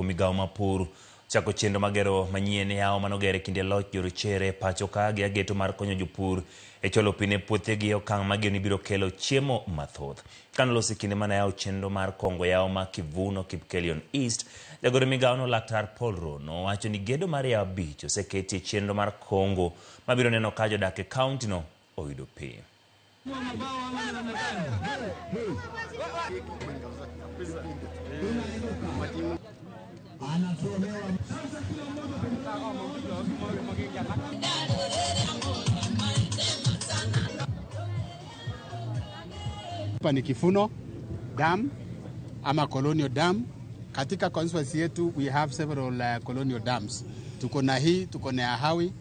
migao mapur chako chenro magero manyien yao manogere kinde loch jorochere pacho ka gi ageto mar konyo jopur e cholo pine puothegi okang' mageni biro kelo chiemo mathoth. Kanolosi kinde mana yao chenro mar kongo yao ma Kivuno Kipkelion East, jagoro migao no Laktar Paul Rono wacho ni gedo mar yao bich oseketi chenro mar kongo mabiro neno ka jodak e kaunti no oyudo pi. Hapa ni Kivuno Dam ama Colonial Dam. Katika constituency yetu we have several colonial dams. Tuko na hii, tuko na Hawi,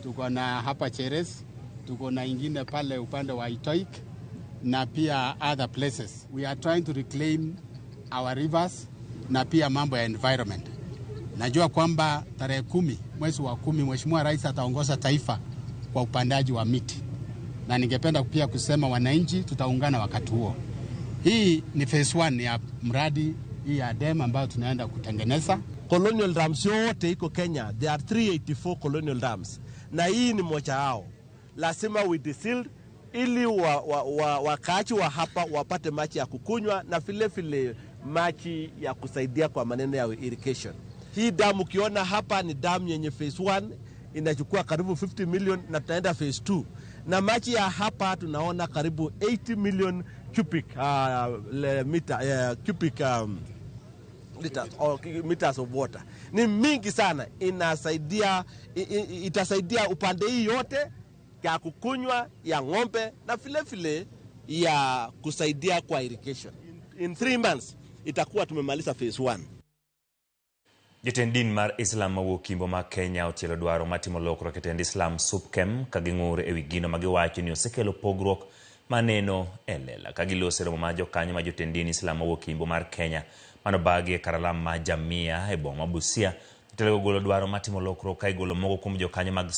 tuko na hapa Cheres, tuko na ingine pale upande wa Itoik na pia other places. We are trying to reclaim our rivers na pia mambo ya environment. Najua kwamba tarehe 10 mwezi wa 10 Mheshimiwa Rais ataongoza taifa kwa upandaji wa miti. Na ningependa pia kusema wananchi tutaungana wakati huo. Hii ni phase 1 ya mradi hii ya dam ambayo tunaenda kutengeneza. Colonial dams yote iko Kenya. There are 384 colonial dams. Na hii ni moja wao. Lazima we desealed ili wakaachi wa hapa wapate maji ya kukunywa na vile maji ya kusaidia kwa maneno ya irrigation. Hii damu ukiona hapa ni damu yenye phase 1 inachukua karibu 50 million na tutaenda phase 2. Na maji ya hapa tunaona karibu 80 million cubic meters of water. Ni mingi sana, itasaidia upande hii yote ya kukunywa, ya ng'ombe na vile ya kusaidia kwa irrigation. In 3 months itakuwa tumemaliza phase 1. Jatend din mar Islam mawuok Kimbo ma Kenya otielo dwaro matimo lokruok e tend Islam SUPKEM ka ging'ur e wi gino magiwacho ni osekelo pogruok maneno e lela. Ka giloso romo ma jokanyo ma jotend din Islam mawuok Kimbo mar Kenya manobagi e karalam ma Jamia e boma Busia, jotelo golo dwaro matimo lokruok ka igolo mogo kuom jokanyo mag